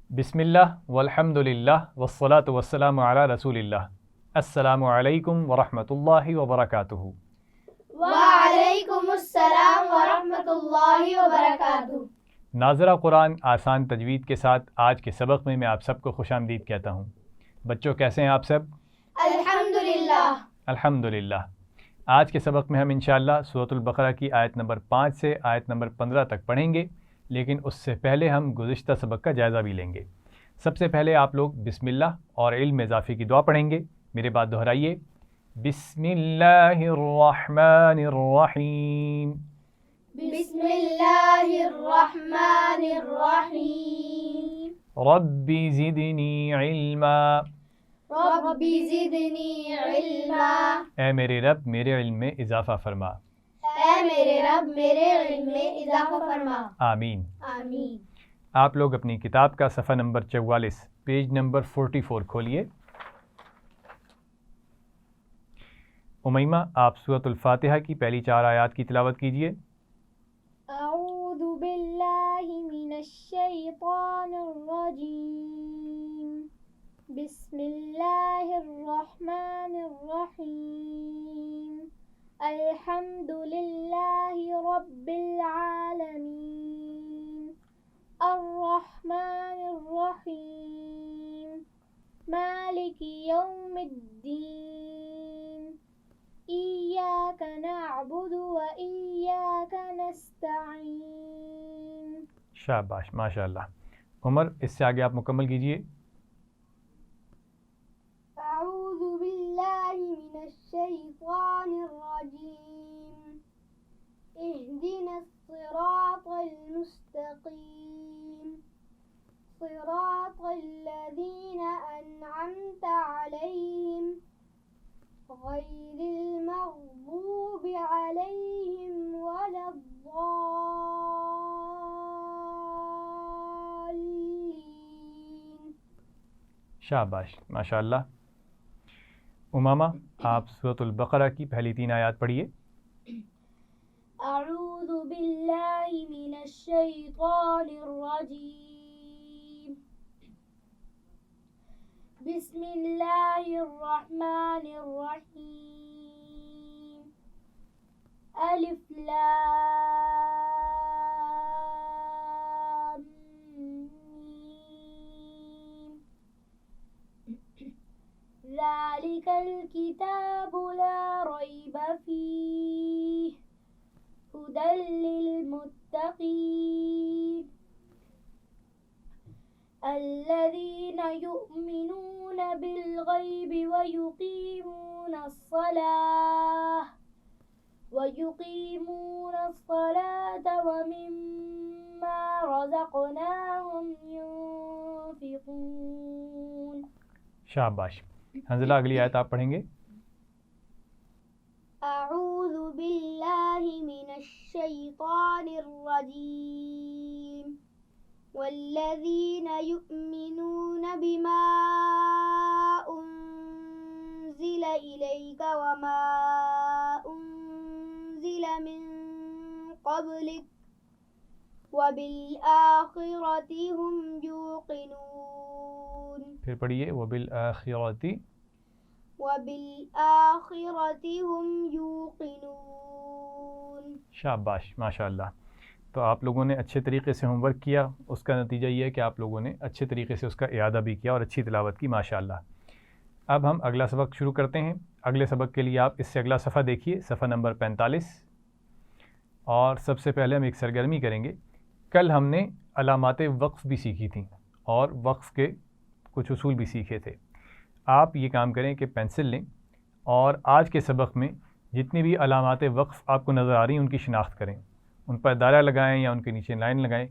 بسم اللہ والحمد للہ والصلاة والسلام علی رسول اللہ۔ السلام علیکم ورحمۃ اللہ وبرکاتہ۔ وعلیکم السلام ورحمۃ اللہ وبرکاتہ۔ ناظرہ قرآن آسان تجوید کے ساتھ آج کے سبق میں آپ سب کو خوش آمدید کہتا ہوں۔ بچوں کیسے ہیں آپ سب؟ الحمدللہ۔ الحمدللہ۔ آج کے سبق میں ہم انشاءاللہ سورۃ البقرہ کی آیت نمبر 5 سے آیت نمبر 15 تک پڑھیں گے، لیکن اس سے پہلے ہم گزشتہ سبق کا جائزہ بھی لیں گے۔ سب سے پہلے آپ لوگ بسم اللہ اور علم اضافی کی دعا پڑھیں گے۔ میرے بات دہرائیے، بسم اللہ الرحمن الرحیم۔ بسم اللہ الرحمن الرحیم۔ رب زدنی علما۔ رب زدنی علما۔ اے میرے رب میرے علم میں اضافہ فرما۔ اے میرے رب میرے علم میں اضافہ فرما۔ آمین۔ آمین۔ آپ لوگ اپنی کتاب کا صفحہ نمبر 44 پیج نمبر 44 کھولیے۔ امیمہ آپ سورۃ الفاتحہ کی پہلی 4 آیات کی تلاوت کیجیے۔ اعوذ باللہ من الشیطان الرجیم۔ بسم اللہ الرحمن الرحیم۔ الحمد للہ رب العالمین، الرحمن الرحیم، مالک یوم الدین، ایاک نعبد و ایاک نستعین۔ شاباش، ماشاء اللہ۔ عمر اس سے آگے آپ مکمل کیجیے۔ اعوذ باللہ من الشیطان الرجیم۔ اہدنا الصراط المستقیم، صراط الذین انعمت علیہم غیر المغضوب علیہم ولا الضالین۔ شاباش، ماشاء اللہ۔ امامہ آپ سورۃ البقرہ کی پہلی 3 آیات پڑھیے۔ اعوذ باللہ من الشیطان الرجیم، بسم اللہ الرحمن الرحیم، الف لام میم، ذالک الکتاب لا ریب فیہ هدى للمتقين الذين يؤمنون بالغيب ويقيمون الصلاة ومما رزقناهم ينفقون۔ شاباش۔ حنزلہ اگلی آیت آپ پڑھیں گے۔ اعوذ باللہ من الشیطان الرجیم، والذین یؤمنون بما انزل الیک وما انزل من قبلک وبالآخرۃ هم یوقنون۔ پھر پڑھیے وبالآخرۃ۔ وبالآخرۃ هم یوقنون۔ شاباش، ماشاء اللہ۔ تو آپ لوگوں نے اچھے طریقے سے ہوم ورک کیا، اس کا نتیجہ یہ ہے کہ آپ لوگوں نے اچھے طریقے سے اس کا اعادہ بھی کیا اور اچھی تلاوت کی، ماشاء اللہ۔ اب ہم اگلا سبق شروع کرتے ہیں۔ اگلے سبق کے لیے آپ اس سے اگلا صفحہ دیکھیے، صفحہ نمبر 45، اور سب سے پہلے ہم ایک سرگرمی کریں گے۔ کل ہم نے علامات وقف بھی سیکھی تھیں اور وقف کے کچھ اصول بھی سیکھے تھے۔ آپ یہ کام کریں کہ پینسل لیں اور آج کے سبق میں جتنی بھی علامات وقف آپ کو نظر آ رہی ہیں ان کی شناخت کریں، ان پر دائرہ لگائیں یا ان کے نیچے لائن لگائیں۔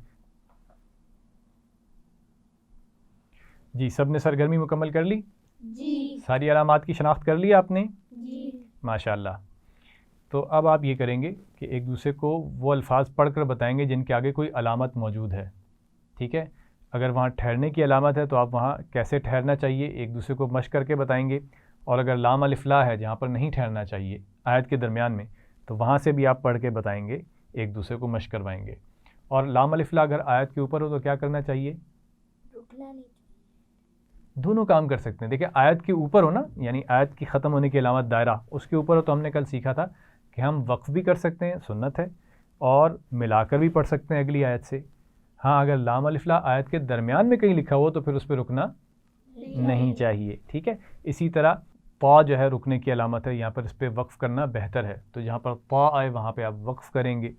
جی، سب نے سرگرمی مکمل کر لی؟ جی ساری علامات کی شناخت کر لی آپ نے؟ جی۔ ماشاء اللہ۔ تو اب آپ یہ کریں گے کہ ایک دوسرے کو وہ الفاظ پڑھ کر بتائیں گے جن کے آگے کوئی علامت موجود ہے، ٹھیک ہے؟ اگر وہاں ٹھہرنے کی علامت ہے تو آپ وہاں کیسے ٹھہرنا چاہیے ایک دوسرے کو مشق کر کے بتائیں گے، اور اگر لام الف لا ہے جہاں پر نہیں ٹھہرنا چاہیے آیت کے درمیان میں تو وہاں سے بھی آپ پڑھ کے بتائیں گے، ایک دوسرے کو مشق کروائیں گے۔ اور لام الف لا اگر آیت کے اوپر ہو تو کیا کرنا چاہیے؟ رکنا نہیں، دونوں کام کر سکتے ہیں. دیکھیں آیت کے اوپر ہو نا، یعنی آیت کی ختم ہونے کی علامت دائرہ اس کے اوپر ہو، تو ہم نے کل سیکھا تھا کہ ہم وقف بھی کر سکتے ہیں، سنت ہے، اور ملا کر بھی پڑھ سکتے ہیں اگلی آیت سے. ہاں اگر لام الف لا آیت کے درمیان میں کہیں لکھا ہو تو پھر اس پہ رکنا نہیں چاہیے. ٹھیک ہے. اسی طرح طا جو ہے رکنے کی علامت ہے، یہاں پر اس پہ وقف کرنا بہتر ہے، تو جہاں پر طا آئے وہاں پہ آپ وقف کریں گے.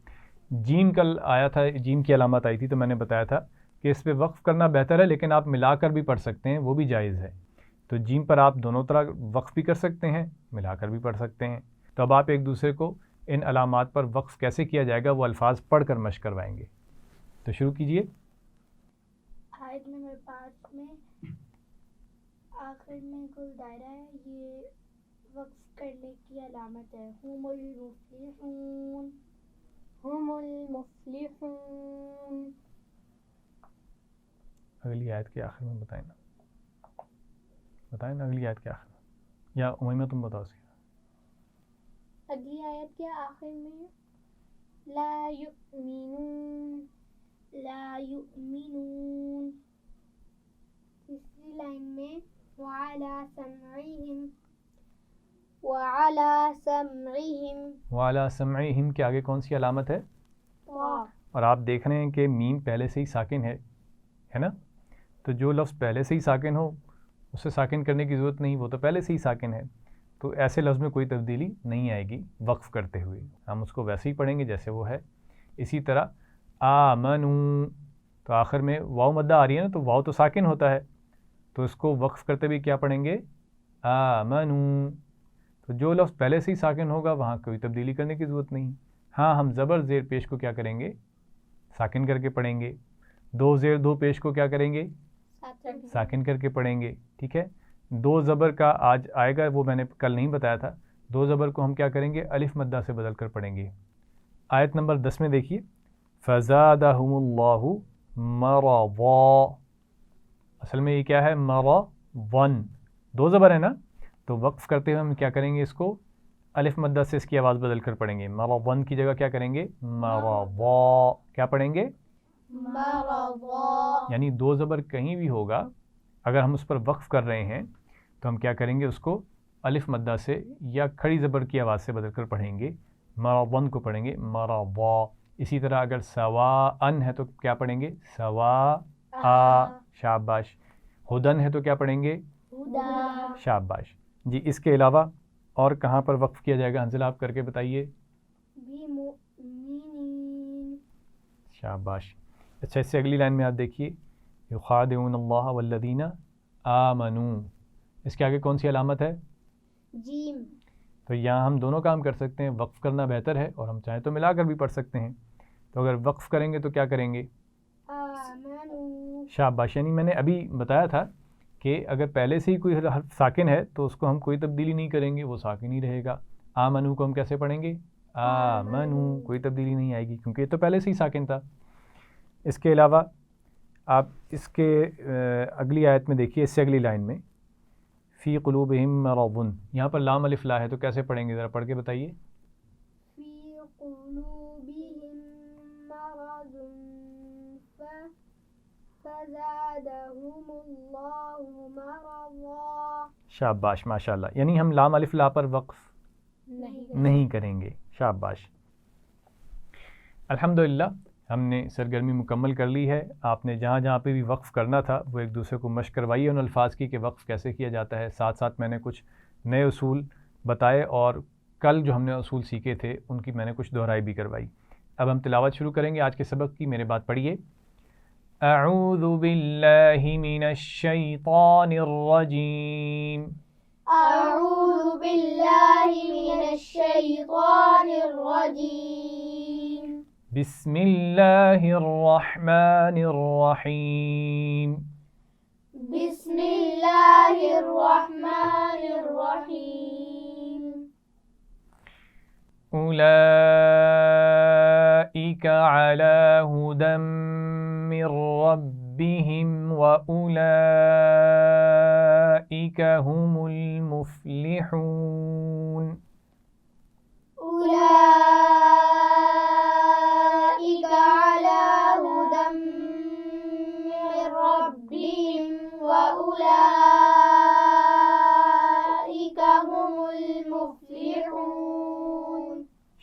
جیم کل آیا تھا، جیم کی علامت آئی تھی، تو میں نے بتایا تھا کہ اس پہ وقف کرنا بہتر ہے، لیکن آپ ملا کر بھی پڑھ سکتے ہیں، وہ بھی جائز ہے. تو جیم پر آپ دونوں طرح وقف بھی کر سکتے ہیں، ملا کر بھی پڑھ سکتے ہیں. تو اب آپ ایک دوسرے کو ان علامات پر وقف کیسے کیا جائے گا وہ الفاظ پڑھ کر مشق کروائیں گے. تو شروع کیجئے. آیت نمبر 5 میں آخر میں کوئی دائرہ ہے، یہ وقف کرنے کی علامت ہے. ہم المفلحون، ہم المفلحون. اگلی آیت کے آخر میں بتائیں نا اگلی آیت کے آخر میں، یا امیمہ تم بتاؤ سی. اگلی آیت کے آخر میں لا یؤمنون، لا یؤمنون. تیسری لائن میں وعلی سمعہم، وعلی سمعہم. وعلی سمعہم کے آگے کون سی علامت ہے؟ طا. اور آپ دیکھ رہے ہیں کہ میم پہلے سے ہی ساکن ہے نا. تو جو لفظ پہلے سے ہی ساکن ہو اسے ساکن کرنے کی ضرورت نہیں، وہ تو پہلے سے ہی ساکن ہے، تو ایسے لفظ میں کوئی تبدیلی نہیں آئے گی وقف کرتے ہوئے، ہم اس کو ویسے ہی پڑھیں گے جیسے وہ ہے. اسی طرح آمنو، تو آخر میں واو مدہ آ رہی ہے نا، تو واو تو ساکن ہوتا ہے، تو اس کو وقف کرتے ہوئے کیا پڑھیں گے؟ آمنو. تو جو لفظ پہلے سے ہی ساکن ہوگا وہاں کوئی تبدیلی کرنے کی ضرورت نہیں. ہاں ہم زبر زیر پیش کو کیا کریں گے؟ ساکن کر کے پڑھیں گے. دو زیر دو پیش کو کیا کریں گے؟ ساکن کر کے پڑھیں گے. ٹھیک ہے. دو زبر کا آج آئے گا، وہ میں نے کل نہیں بتایا تھا. دو زبر کو ہم کیا کریں گے؟ الف مدہ سے بدل کر پڑھیں گے. آیت نمبر 10 میں دیکھیے فزادہم اللہ مرضا. اصل میں یہ کیا ہے؟ مرضن. دو زبر ہے نا، تو وقف کرتے ہوئے ہم کیا کریں گے؟ اس کو الف مدہ سے اس کی آواز بدل کر پڑھیں گے. مرضن کی جگہ کیا کریں گے؟ مرضا. کیا پڑھیں گے؟ مرضا. یعنی دو زبر کہیں بھی ہوگا، اگر ہم اس پر وقف کر رہے ہیں تو ہم کیا کریں گے؟ اس کو الف مدہ سے یا کھڑی زبر کی آواز سے بدل کر پڑھیں گے. مرضن کو پڑھیں گے مرضا. اسی طرح اگر سواء ہے تو کیا پڑھیں گے؟ سواء. شاباش. ہدن ہے تو کیا پڑھیں گے؟ ہدا. شاباش. جی اس کے علاوہ اور کہاں پر وقف کیا جائے گا؟ حنزلہ آپ کر کے بتائیے. بمؤمنین. شاباش. اچھا اس سے اگلی لائن میں آپ دیکھیے یخادعون اللہ والذین آمنوا. اس کے آگے کون سی علامت ہے؟ جیم. تو یہاں ہم دونوں کام کر سکتے ہیں، وقف کرنا بہتر ہے اور ہم چاہیں تو ملا کر بھی پڑھ سکتے ہیں. تو اگر وقف کریں گے تو کیا کریں گے؟ آمنو. شاباش. یعنی میں نے ابھی بتایا تھا کہ اگر پہلے سے ہی کوئی حرف ساکن ہے تو اس کو ہم کوئی تبدیلی نہیں کریں گے، وہ ساکن ہی رہے گا. آمنو کو ہم کیسے پڑھیں گے؟ آمنو. کوئی تبدیلی نہیں آئے گی کیونکہ یہ تو پہلے سے ہی ساکن تھا. اس کے علاوہ آپ اس کے اگلی آیت میں دیکھیے، اس سے اگلی لائن میں فی قلوبہم مرض. یہاں پر لام الف لا ہے تو کیسے پڑھیں گے؟ ذرا پڑھ کے بتائیے. فی قلوبہم مرض فزادہم اللہ مرضا. شاباش ماشاء اللہ. یعنی ہم لام الف لا پر وقف نہیں کریں گے. شاباش. الحمدللہ ہم نے سرگرمی مکمل کر لی ہے. آپ نے جہاں جہاں پہ بھی وقف کرنا تھا وہ ایک دوسرے کو مشق کروائی ان الفاظ کی کہ وقف کیسے کیا جاتا ہے. ساتھ ساتھ میں نے کچھ نئے اصول بتائے اور کل جو ہم نے اصول سیکھے تھے ان کی میں نے کچھ دہرائی بھی کروائی. اب ہم تلاوت شروع کریں گے آج کے سبق کی. میرے بات پڑھیے. اعوذ باللہ من الشیطان الرجیم. اعوذ باللہ من الشیطان الرجیم. بسم اللہ الرحمن الرحیم. بسم اللہ الرحمن الرحیم. اولئک علی ہدی من ربہم واولئک هم المفلحون. اولئک علی ہدی من ربہم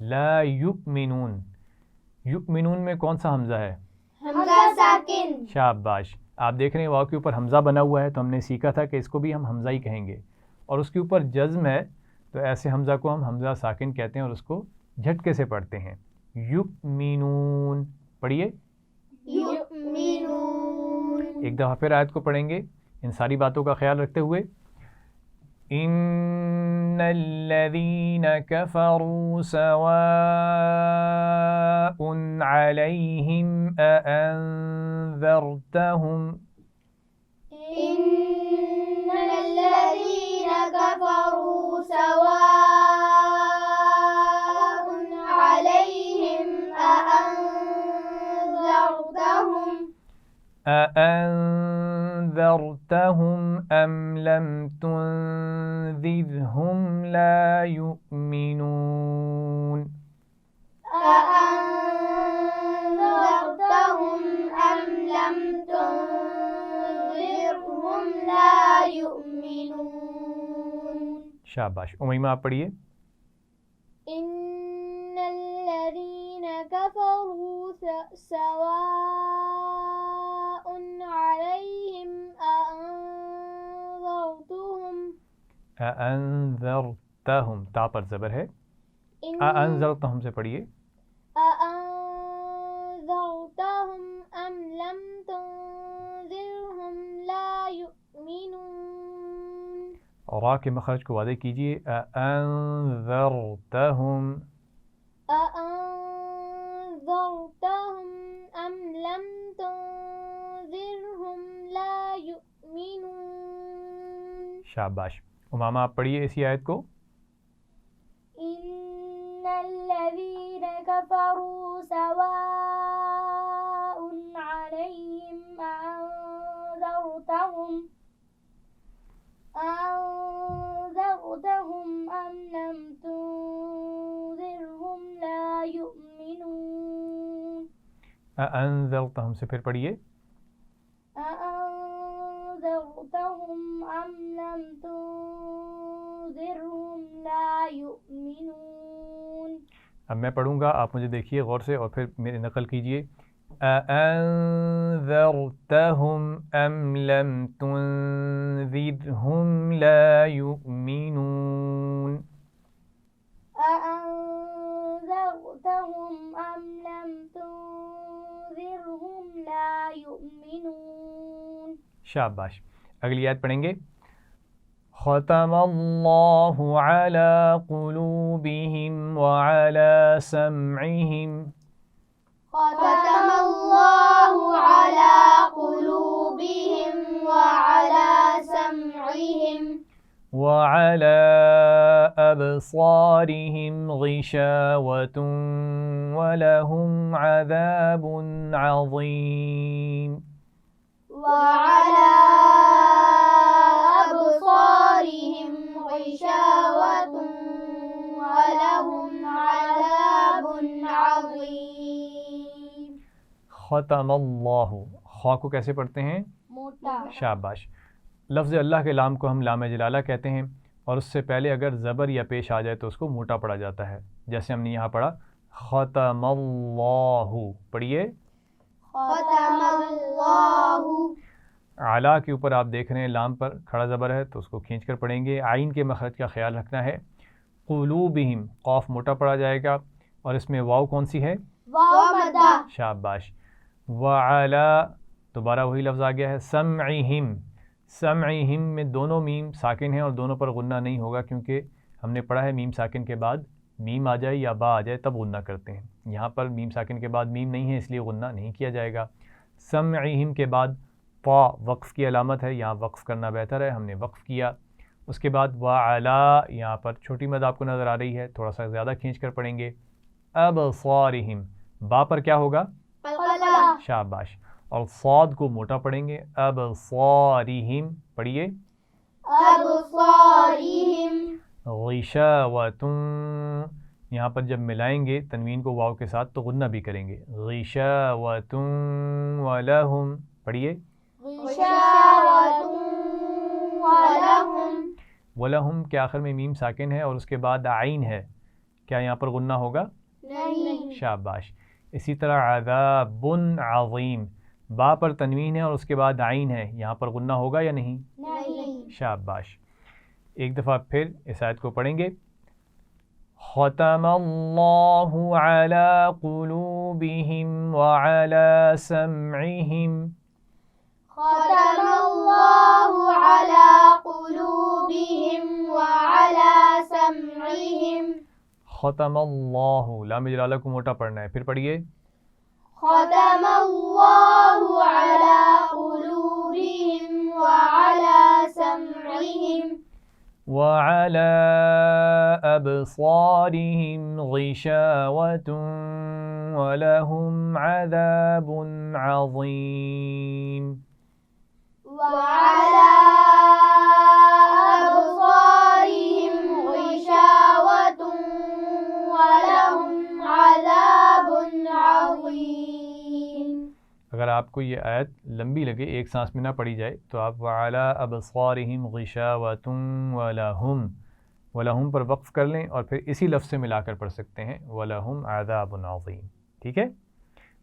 لا یؤمنون. یؤمنون میں کون سا حمزہ ہے؟ حمزہ ساکن. شاباش. آپ دیکھ رہے ہیں واو کے اوپر حمزہ بنا ہوا ہے، تو ہم نے سیکھا تھا کہ اس کو بھی ہم حمزہ ہی کہیں گے، اور اس کے اوپر جزم ہے تو ایسے حمزہ کو ہم حمزہ ساکن کہتے ہیں اور اس کو جھٹکے سے پڑھتے ہیں. یؤمنون. پڑھیے یؤمنون. ایک دفعہ پھر آیت کو پڑھیں گے ان ساری باتوں کا خیال رکھتے ہوئے. ان الذین کفروا سواء علیہم اانذرتہم. ان الذین کفروا سواء علیہم اانذرتہم أأنذرتهم أم لم تنذرهم لا يؤمنون. أأنذرتهم أم لم تنذرهم لا يؤمنون. شاباش. امیمہ آپ پڑھیے. إن الذين كفروا سواء عليهم أأنذرتهم تا پر زبر ہے. أأنذرتهم سے پڑھیے. أأنذرتهم أم لم تنذرهم لا يؤمنون. را کے مخرج کو واضح کیجیے. أأنذرتهم أأنذرتهم أم لم تنذرهم لا يؤمنون. شاباش. امامہ آپ پڑھیے اسی آیت کو. إن الذين كفروا سواء عليهم أنذرتهم أم لم تنذرهم لا يؤمنون. أأنذرتهم سے پھر پڑھیے. أأنذرتهم أم لم تنذرهم لا يؤمنون. اب میں پڑھوں گا، آپ مجھے دیکھیے غور سے اور پھر میری نقل کیجیے. أأنذرتهم أم لم تنذرهم لا يؤمنون. أأنذرتهم أم لم تنذرهم لا يؤمنون. شاباش. اگلی آیت پڑھیں گے. ختم اللہ علی قلوبہم وعلی سمعہم. ختم الله على قلوبهم وعلى سمعهم وعلى أبصارهم غشاوة ولهم عذاب عظيم. وعلى أبصارهم غشاوة ولهم عذاب عظيم. ختم اللہ. خا کو کیسے پڑھتے ہیں؟ موٹا. شاباش. لفظ اللہ کے لام کو ہم لام جلالہ کہتے ہیں، اور اس سے پہلے اگر زبر یا پیش آ جائے تو اس کو موٹا پڑھا جاتا ہے، جیسے ہم نے یہاں پڑھا ختم اللہ. پڑھیے. ختم اللہ. اعلیٰ کے اوپر آپ دیکھ رہے ہیں لام پر کھڑا زبر ہے تو اس کو کھینچ کر پڑھیں گے. عین کے مخرج کا خیال رکھنا ہے. قلوبہم قاف موٹا پڑھا جائے گا، اور اس میں واو کون سی ہے؟ واو مدہ. شاباش. وعلی دوبارہ وہی لفظ آ گیا ہے. سمعہم. سمعہم میں دونوں میم ساکن ہیں اور دونوں پر غنہ نہیں ہوگا، کیونکہ ہم نے پڑھا ہے میم ساکن کے بعد میم آ جائے یا با آ جائے تب غنہ کرتے ہیں. یہاں پر میم ساکن کے بعد میم نہیں ہے، اس لیے غنہ نہیں کیا جائے گا. سمعہم کے بعد طا وقف کی علامت ہے، یہاں وقف کرنا بہتر ہے، ہم نے وقف کیا. اس کے بعد وعلی یہاں پر چھوٹی مد آپ کو نظر آ رہی ہے، تھوڑا سا زیادہ کھینچ کر پڑھیں گے. ابصارہم با پر کیا ہوگا؟ قلقلہ. شاباش. اور صاد کو موٹا پڑھیں گے. ابصارہم. پڑھیے. ابصارہم. غشاوۃ یہاں پر جب ملائیں گے تنوین کو واو کے ساتھ تو غنہ بھی کریں گے. غشاوۃ ولہم. پڑھیے. غشاوۃ ولہم. ولہم کے آخر میں میم ساکن ہے اور اس کے بعد عین ہے، کیا یہاں پر غنہ ہوگا؟ نہیں. شاباش. اسی طرح عذاب عظیم، با پر تنوین ہے اور اس کے بعد عین ہے، یہاں پر غنہ ہوگا یا نہیں؟ نہیں. شاباش. ایک دفعہ پھر اس آیت کو پڑھیں گے. ختم اللہ علی قلوبہم وعلی سمعہم. ختم الله على قلوبهم وعلى سمعهم. ختم اللہ، لام جلالہ کو موٹا پڑھنا ہے، پھر پڑھیے. ختم الله على قلوبهم وعلى سمعهم. وعلى أبصارهم غشاوة ولهم عذاب عظيم. وعلى أبصارهم غشاوة ولهم عذاب عظيم. اگر آپ کو یہ آیت لمبی لگے، ایک سانس میں نہ پڑھی جائے، تو آپ وَعَلَىٰ أَبْصَارِهِمْ غِشَاوَةٌ وَلَهُمْ پر وقف کر لیں اور پھر اسی لفظ سے ملا کر پڑھ سکتے ہیں وَلَهُمْ عَذَابٌ عَظِيمٌ. ٹھیک ہے؟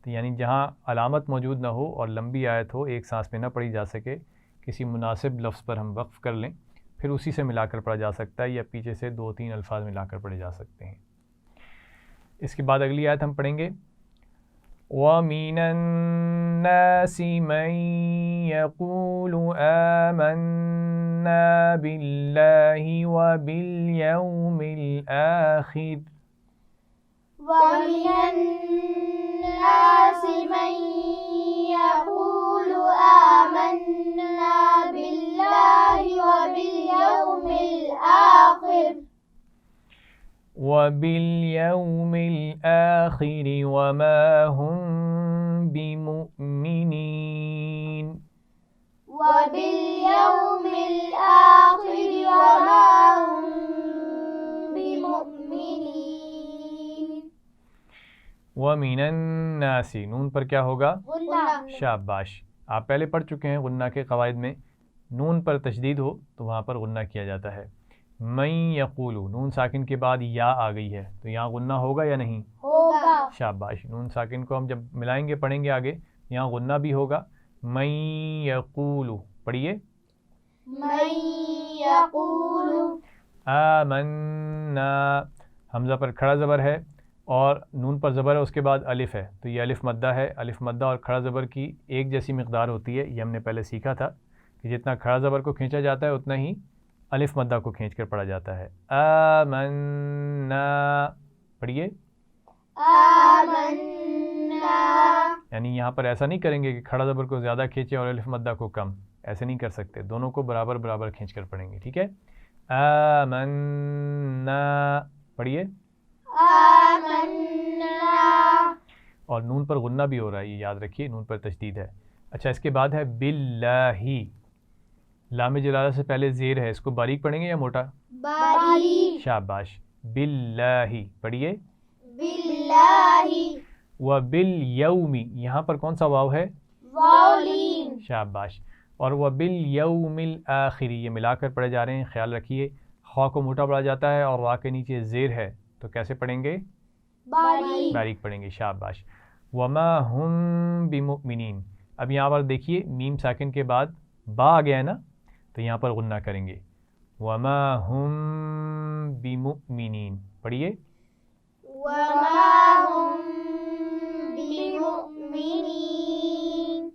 تو یعنی جہاں علامت موجود نہ ہو اور لمبی آیت ہو، ایک سانس میں نہ پڑھی جا سکے، کسی مناسب لفظ پر ہم وقف کر لیں، پھر اسی سے ملا کر پڑھا جا سکتا ہے، یا پیچھے سے 2-3 الفاظ ملا کر پڑھے جا سکتے ہیں. اس کے بعد اگلی آیت ہم پڑھیں گے. وَمِنَ النَّاسِ مَن يَقُولُ آمَنَّا بِاللَّهِ وَبِالْيَوْمِ الْآخِرِ. ومن الناس من يقول آمنا بالله وباليوم الآخر وَبِالْيَوْمِ الْآخِرِ وَمَا هُمْ بِمُؤْمِنِينَ. وباليوم الآخر وما هم بمؤمنين. وَمِنَ النَّاسِ، نون پر کیا ہوگا؟ غنہ. شاباش. آپ پہلے پڑھ چکے ہیں غنہ کے قواعد میں، نون پر تشدید ہو تو وہاں پر غنہ کیا جاتا ہے. من یقول، نون ساکن کے بعد یا آ گئی ہے تو یہاں غنہ ہوگا یا نہیں؟ ہوگا. شاباش. نون ساکن کو ہم جب ملائیں گے پڑھیں گے آگے، یہاں غنہ بھی ہوگا. من یقول، پڑھیے. من یقول. آمنا، حمزہ پر کھڑا زبر ہے اور نون پر زبر ہے، اس کے بعد الف ہے، تو یہ الف مدہ ہے. الف مدہ اور کھڑا زبر کی ایک جیسی مقدار ہوتی ہے، یہ ہم نے پہلے سیکھا تھا کہ جتنا کھڑا زبر کو کھینچا جاتا ہے اتنا ہی الف مدہ کو کھینچ کر پڑھا جاتا ہے. آمنا، پڑھیے. آمنا. یعنی یہاں پر ایسا نہیں کریں گے کہ کھڑا زبر کو زیادہ کھینچیں اور الف مدہ کو کم، ایسے نہیں کر سکتے، دونوں کو برابر برابر کھینچ کر پڑھیں گے. ٹھیک ہے؟ آمنا، پڑھیے. آمنا. اور نون پر غنہ بھی ہو رہا ہے، یہ یاد رکھیے، نون پر تشدید ہے. اچھا، اس کے بعد ہے باللہ. لام جلالہ سے پہلے زیر ہے، اس کو باریک پڑھیں گے یا موٹا؟ باریک. شاباش. باللہ، پڑھیے. باللہ. وبالیوم، یہاں پر کون سا واو ہے؟ واولین. شاباش. اور وبالیوم الآخر، یہ ملا کر پڑھے جا رہے ہیں، خیال رکھیے. خا کو موٹا پڑھا جاتا ہے اور را کے نیچے زیر ہے، تو کیسے پڑھیں گے؟ باریک. باریک پڑھیں گے. شاباش. وما ہم بمؤمنین، اب یہاں پر دیکھیے میم ساکن کے بعد با آ گیا ہے نا، تو یہاں پر غنہ کریں گے. وما ہم بمؤمنین، پڑھیے. وما هم بمؤمنین.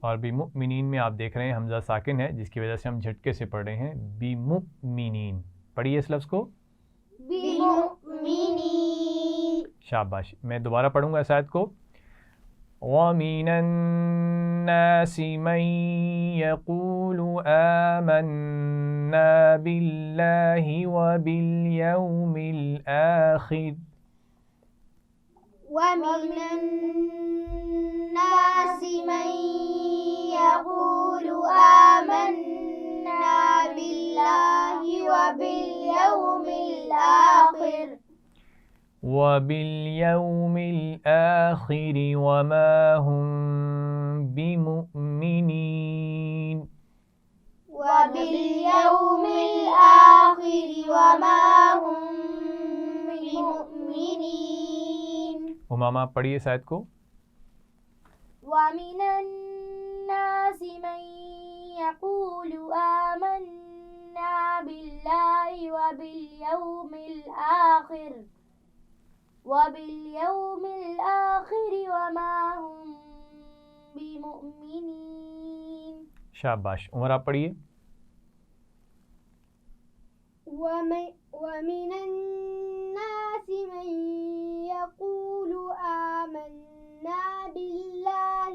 اور بمؤمنین میں آپ دیکھ رہے ہیں حمزہ ساکن ہے، جس کی وجہ سے ہم جھٹکے سے پڑھ رہے ہیں بمؤمنین. پڑھیے اس لفظ کو. بمؤمنین. شاباش. میں دوبارہ پڑھوں گا اس آیت کو. وَمِنَ النَّاسِ مَن يَقُولُ آمَنَّا بِاللَّهِ وَبِالْيَوْمِ الْآخِرِ. ومن الناس من يقول آمنا بالله وباليوم الآخر. وباليوم الآخر وما هم بمؤمنين. وباليوم الآخر وما هم بمؤمنين. امامہ پڑھیے اس آیت کو. وَمِنَ النَّاسِ مَن يَقُولُ آمَنَّا بِاللَّهِ وَبِالْيَوْمِ الْآخِرِ وَمَا هُمْ بِمُؤْمِنِينَ. شاباش. عمر آپ پڑھیے. وَمِنَ النَّاسِ مَن يَقُولُ آمَنَّا بِاللَّهِ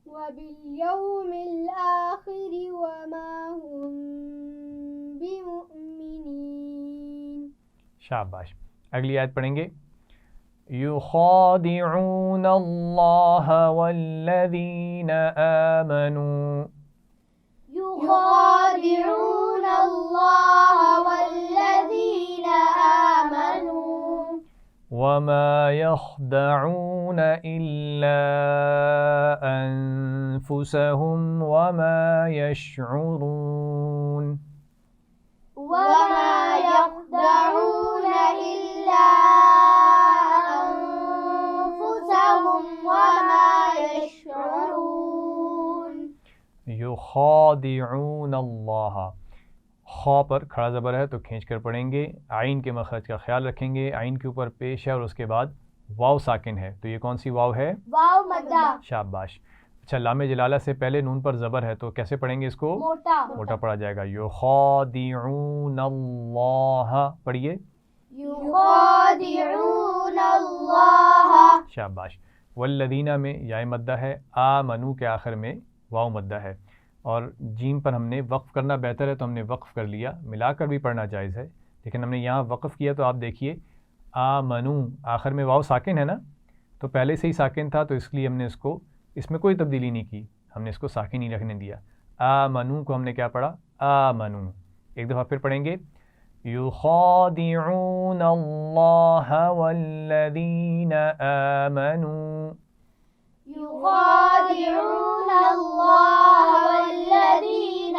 وَبِالْيَوْمِ الْآخِرِ وَمَا هُمْ بِمُؤْمِنِينَ. شاباش. اگلی آیت پڑھیں گے. يخادعون الله والذين آمنوا يخادعون الله والذين آمنوا وما يخدعون إلا أنفسهم وما يشعرون. وما يخدعون إلا أنفسهم وما يشعرون. يخادعون الله. خا پر کھڑا زبر ہے تو کھینچ کر پڑھیں گے. عین کے مخرج کا خیال رکھیں گے. عین کے اوپر پیش ہے اور اس کے بعد واو ساکن ہے, تو یہ کون سی واو ہے؟ واو مدہ. شاباش. اچھا, لام جلالہ سے پہلے نون پر زبر ہے تو کیسے پڑھیں گے اس کو؟ موٹا پڑھا جائے گا. یخادعون اللہ. پڑھیے. یخادعون اللہ. شاباش. والذین میں یا مدہ ہے. آمنو کے آخر میں واو مدہ ہے, اور جیم پر ہم نے وقف کرنا بہتر ہے تو ہم نے وقف کر لیا. ملا کر بھی پڑھنا جائز ہے, لیکن ہم نے یہاں وقف کیا تو آپ دیکھیے آمنو آخر میں واو ساکن ہے نا, تو پہلے سے ہی ساکن تھا تو اس لیے ہم نے اس میں کوئی تبدیلی نہیں کی, ہم نے اس کو ساکن ہی رکھنے دیا. آمنو کو ہم نے کیا پڑھا؟ آمنو. ایک دفعہ پھر پڑھیں گے. یخادعون اللہ والذین آمنوا. يخادعون الله والذين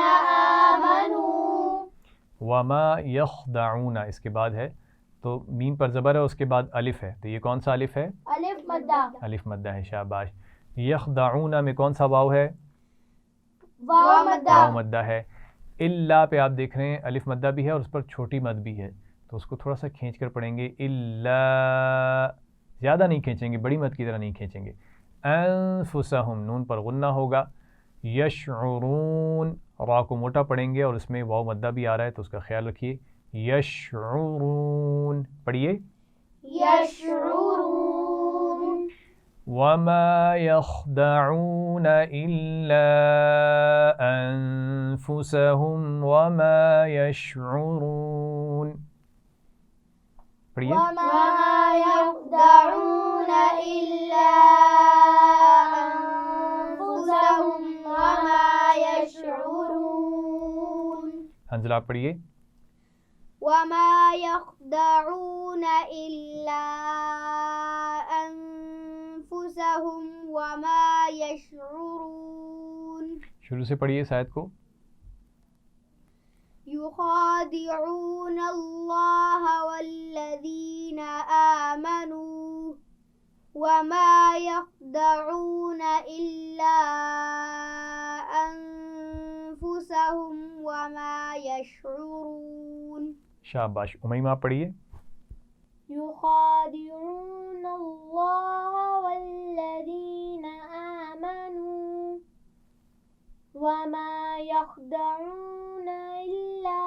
آمنوا وما يخدعون اس کے بعد ہے تو میم پر زبر ہے, اس کے بعد الف ہے, تو یہ کون سا الف ہے؟ الف مدہ. الف مدہ ہے. شاباش. یخدعون میں کون سا واو ہے؟ واو مدہ. واو مدہ ہے. الا پہ آپ دیکھ رہے ہیں الف مدہ بھی ہے اور اس پر چھوٹی مد بھی ہے, تو اس کو تھوڑا سا کھینچ کر پڑھیں گے. الا زیادہ نہیں کھینچیں گے, بڑی مد کی طرح نہیں کھینچیں گے. انفسہم نون پر غنہ ہوگا. یشعرون را کو موٹا پڑھیں گے اور اس میں واو مدہ بھی آ رہا ہے تو اس کا خیال رکھیے. یشعرون. پڑھیے. یشعرون. وما يخدعون إلا أنفسهم وما يشعرون. پڑھیے. وما يخدعون إلا أنفسهم وما يشعرون. حنزلہ پڑھیے. وما يخدعون إلا أنفسهم وما يشعرون. شروع سے پڑھیے اس آیت کو. يخادعون الله والذين آمنوا وما يخدعون إلا أنفسهم وما يشعرون. شاباش. امیمہ پڑھیے. يخادعون الله والذين آمنوا وما يخدعون إلا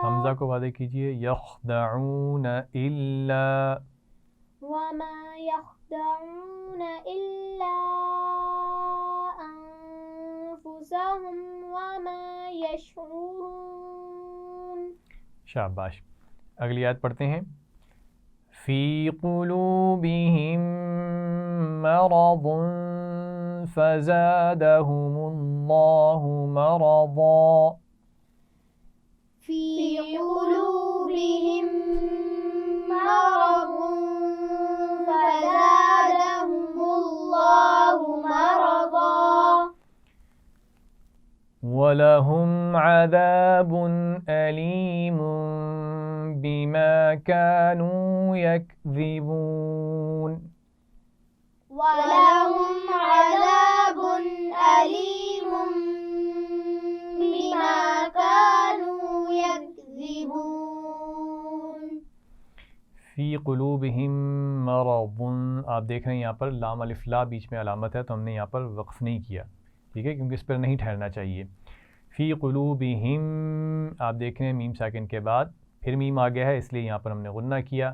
حمزہ کو وعدے کیجئے. یخدعون الا. وما يخدعون إلا أنفسهم وما يشعرون. شاباش. اگلی آیت پڑھتے ہیں. فی قلوبہم مرض فزادہم اللہ مرضا. في قلوبهم مرض فزادهم الله مرضا. وَلَهُمْ عذاب أليم بما كانوا يكذبون. ولهم عذاب أليم بما كانوا يكذبون. فی قلوبہم مرض، آپ دیکھ رہے ہیں یہاں پر لام الف لا بیچ میں علامت ہے، تو ہم نے یہاں پر وقف نہیں کیا، ٹھیک ہے، کیونکہ اس پر نہیں ٹھہرنا چاہیے. فی قلوبہم، آپ دیکھ رہے ہیں میم ساکن کے بعد پھر میم آ گیا ہے، اس لیے یہاں پر ہم نے غنہ کیا.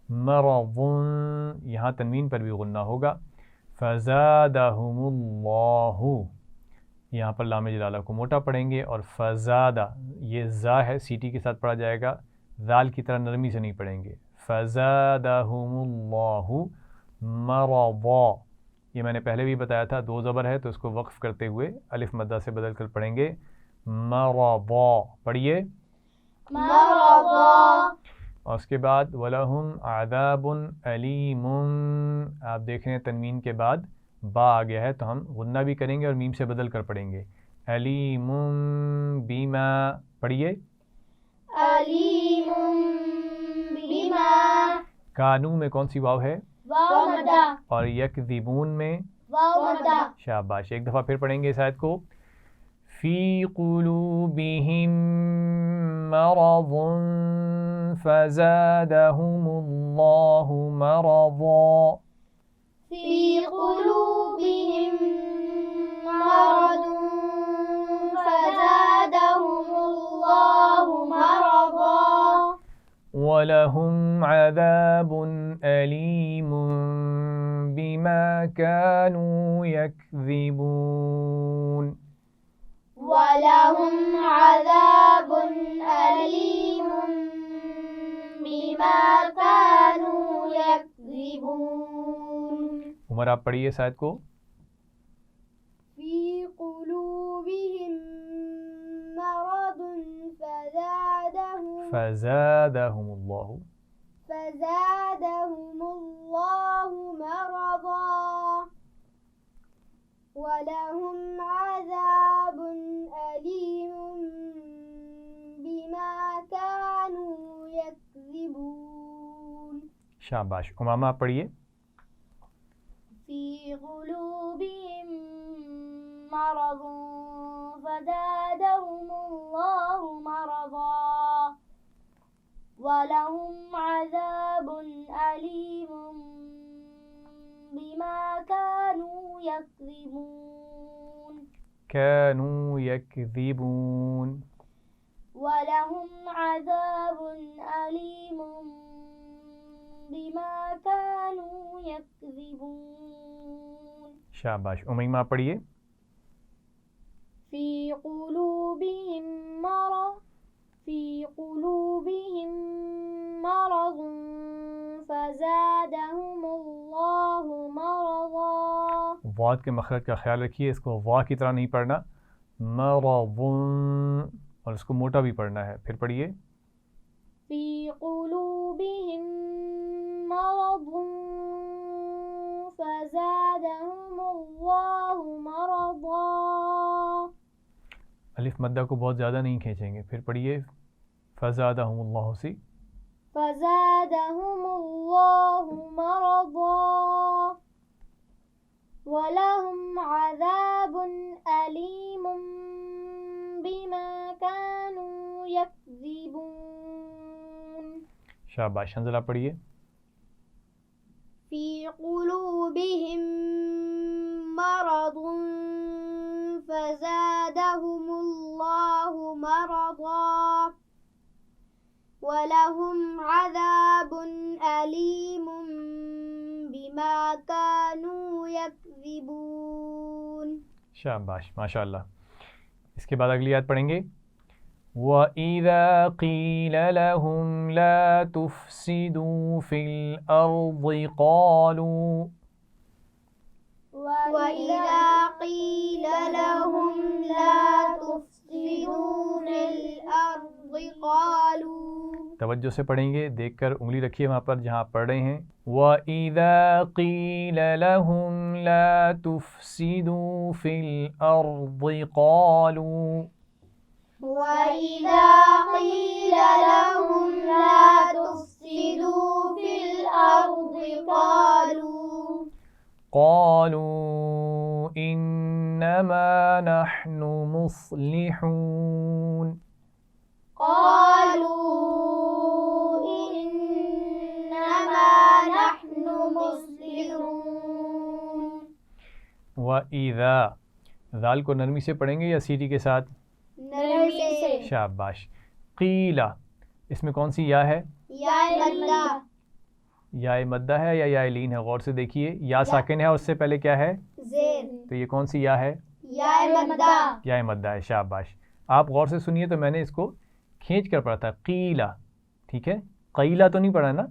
مرض، یہاں تنوین پر بھی غنہ ہوگا. فزادہم اللہ، یہاں پر لام جلالہ کو موٹا پڑھیں گے، اور فزادہ، یہ زا ہے سی ٹی کے ساتھ پڑھا جائے گا، ذال کی طرح نرمی سے نہیں پڑھیں گے. فزادہم اللہ مرضا، یہ میں نے پہلے بھی بتایا تھا، دو زبر ہے تو اس کو وقف کرتے ہوئے الف مدہ سے بدل کر پڑھیں گے. مرضا، پڑھیے. مرضا. اور اس کے بعد وَلَهُمْ عَذَابٌ عَلِيمٌ، آپ دیکھ رہے ہیں تنوین کے بعد با آ گیا ہے، تو ہم غنہ بھی کریں گے اور میم سے بدل کر پڑھیں گے. علیم بما، پڑھیے. علیم بما. کانو میں کون سی واو ہے؟ واو مدہ. اور یکذبون میں واو مدہ. شاباش. ایک دفعہ پھر پڑھیں گے اس آیت کو. فی قلوبہم مرض فزادہم اللہ مرضا. فی قلوبہم مرض فزادہم اللہ مرضا. وَلَهُمْ عَذَابٌ أَلِيمٌ بِمَا كَانُوا يَكْذِبُونَ. وَلَهُمْ عَذَابٌ أَلِيمٌ بِمَا كَانُوا يَكْذِبُونَ. عمر آپ پڑھیے اس آیت کو. فِي قُلُوبِهِم مَّرَضٌ فزادہم اللہ مرضا. وَلَهُمْ عَذَابٌ أَلِيمٌ بِمَا كَانُوا يَكْذِبُونَ. شاباش. امامہ آپ پڑھیے. فِي قُلُوبِهِم مَّرَضٌ فَزَادَهُمُ اللَّهُ مَرَضًا. وَلَهُمْ عَذَابٌ أَلِيمٌ بِمَا كَانُوا يَكْذِبُونَ. كانوا يكذبون. وَلَهُمْ عَذَابٌ أَلِيمٌ بِمَا كَانُوا يَكْذِبُونَ. شاباش. امیمہ پڑھیے. فِي قُلُوبِهِم مرض فزادهم اللہ مرضا. واو کے مخرج کا خیال رکھیے، اس کو واو کی طرح نہیں پڑھنا، مرض، اور اس کو موٹا بھی پڑھنا ہے. پھر پڑھیے. فی قلوبہم مرض فزادہم اللہ مرضا. الف مدہ کو بہت زیادہ نہیں کھینچیں گے. پھر پڑھیے. فزادہم اللہ سی. فزادہم اللہ مرضا. وَلَهُمْ عَذَابٌ أَلِيمٌ بِمَا كَانُوا يَكْذِبُونَ. شاباش. حنزلہ پڑھیے. فِي قُلُوبِهِم مَّرَضٌ فَزَادَهُمُ اللَّهُ مَرَضًا. وَلَهُمْ عَذَابٌ أَلِيمٌ بِمَا كَانُوا يَكْذِبُونَ. شاباش، ماشاء اللہ. اس کے بعد اگلی آیت پڑھیں گے. وَإِذَا قِيلَ لَهُمْ لَا تُفْسِدُوا فِي الْأَرْضِ قَالُوا وَإِذَا قِيلَ لَهُمْ لَا تُفْسِدُوا فِي الْأَرْضِ قَالُوا. توجہ سے پڑھیں گے، دیکھ کر انگلی رکھیے وہاں پر جہاں آپ پڑھ رہے ہیں. وَإِذَا قِيلَ لَهُمْ لَا تُفْسِدُوا فِي الْأَرْضِ قَالُوا. وَإِذَا قِيلَ لَهُمْ لَا تُفْسِدُوا فِي الْأَرْضِ قالوا إنما نحن مصلحون وَإِذَا ذال کو نرمی سے پڑھیں گے یا سیٹی کے ساتھ؟ نرمی سے. شاباش. قیلا اس میں کون سی یا ہے؟ یا مدہ ہے یا یا لین ہے؟ غور سے دیکھیے، یا ساکن ہے اور اس سے پہلے کیا ہے؟ زیر. تو یہ کون سی یا ہے؟ یا مدہ. یا مدہ ہے. شاباش. آپ غور سے سنیے، تو میں نے اس کو کھینچ کر پڑھا تھا، قیلا. ٹھیک ہے، قیلا تو نہیں پڑھا نا،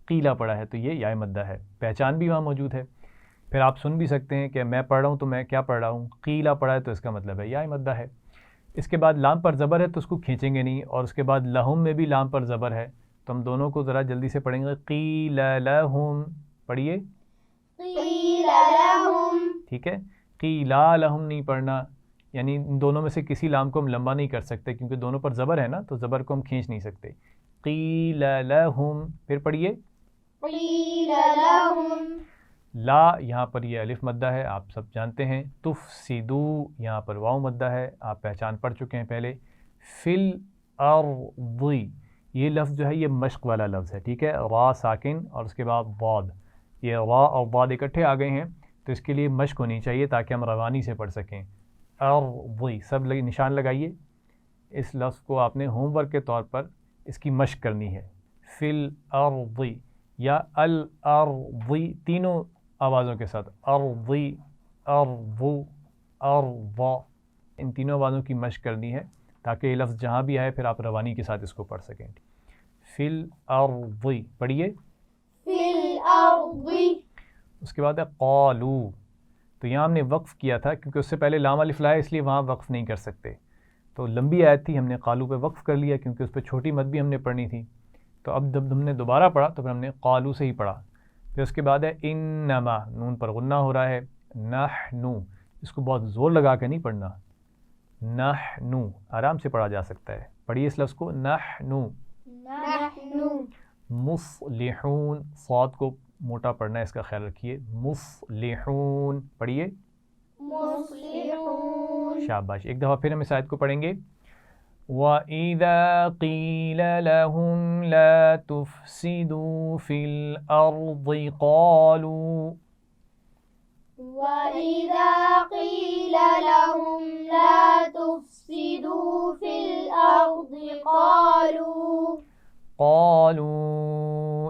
قیلا پڑھا ہے، تو یہ یا مدہ ہے. پہچان بھی وہاں موجود ہے. پھر آپ سن بھی سکتے ہیں کہ میں پڑھ رہا ہوں تو میں کیا پڑھ رہا ہوں؟ قیلا پڑھا ہے تو اس کا مطلب ہے یا مدہ ہے. اس کے بعد لام پر زبر ہے تو اس کو کھینچیں گے نہیں، اور اس کے بعد لہم میں بھی لام پر زبر ہے، تو ہم دونوں کو ذرا جلدی سے پڑھیں گے. قیل لہم، پڑھیے. قیل لہم. ٹھیک ہے، قیلا لہم نہیں پڑھنا، یعنی ان دونوں میں سے کسی لام کو ہم لمبا نہیں کر سکتے کیونکہ دونوں پر زبر ہے نا، تو زبر کو ہم کھینچ نہیں سکتے. قیل لہم. پھر پڑھیے. قیل لہم. لا یہاں پر یہ الف مدہ ہے، آپ سب جانتے ہیں. تفسدو یہاں پر واو مدہ ہے، آپ پہچان پڑھ چکے ہیں پہلے. فل الارض یہ لفظ جو ہے یہ مشق والا لفظ ہے. ٹھیک ہے، را ساکن اور اس کے بعد ضاد، یہ را اور ضاد اکٹھے آ گئے ہیں تو اس کے لیے مشق ہونی چاہیے تاکہ ہم روانی سے پڑھ سکیں. ارضی سب نشان لگائیے. اس لفظ کو آپ نے ہوم ورک کے طور پر اس کی مشق کرنی ہے. فل الارض یا الارض تینوں آوازوں کے ساتھ، ارضی، ارضو، ارضا، ان تینوں آوازوں کی مشق کرنی ہے تاکہ یہ لفظ جہاں بھی آئے پھر آپ روانی کے ساتھ اس کو پڑھ سکیں. فل الارض پڑھیے. فل الارض. اس کے بعد ہے قالو. تو یہاں ہم نے وقف کیا تھا کیونکہ اس سے پہلے لام الف لایا، اس لیے وہاں وقف نہیں کر سکتے. تو لمبی آیت تھی، ہم نے قالو پہ وقف کر لیا کیونکہ اس پہ چھوٹی مد بھی ہم نے پڑھنی تھی. تو اب جب ہم نے دوبارہ پڑھا تو پھر ہم نے قالو سے ہی پڑھا. پھر اس کے بعد ہے انما، نون پر غنہ ہو رہا ہے. نحنو، اس کو بہت زور لگا کے نہیں پڑھنا، نحنو آرام سے پڑھا جا سکتا ہے. پڑھیے اس لفظ کو، نحنو. نحنو. مصلحون، صاد کو موٹا پڑھنا ہے، اس کا خیال رکھیے. مصلحون پڑھیے. مصلحون. شاباش. ایک دفعہ پھر ہم اس آیت کو پڑھیں گے. وَإِذَا قِيلَ لَهُمْ لَا تُفْسِدُوا فِي الْأَرْضِ وَإِذَا قِيلَ لَهُمْ لَا تُفْسِدُوا فِي الْأَرْضِ قَالُوا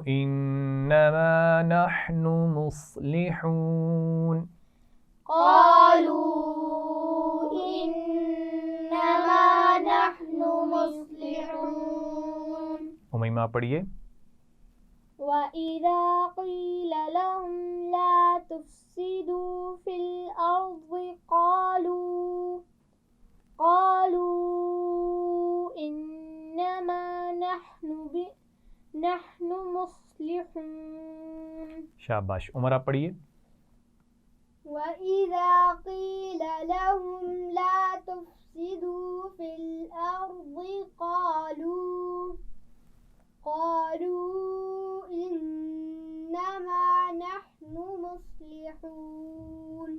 إِنَّمَا نَحْنُ مُصْلِحُونَ. امیمہ پڑھیے. وَإِذَا قِيلَ لَهُمْ لَا تُفْسِدُوا فِي الْأَرْضِ قَالُوا إِنَّمَا نَحْنُ مُصْلِحُونَ. شاباش. عمر آپ پڑھیے. وَإِذَا قِيلَ لَهُمْ لَا تُفْسِدُوا فِي الْأَرْضِ قَالُوا إِنَّمَا نَحْنُ مُصْلِحُونَ.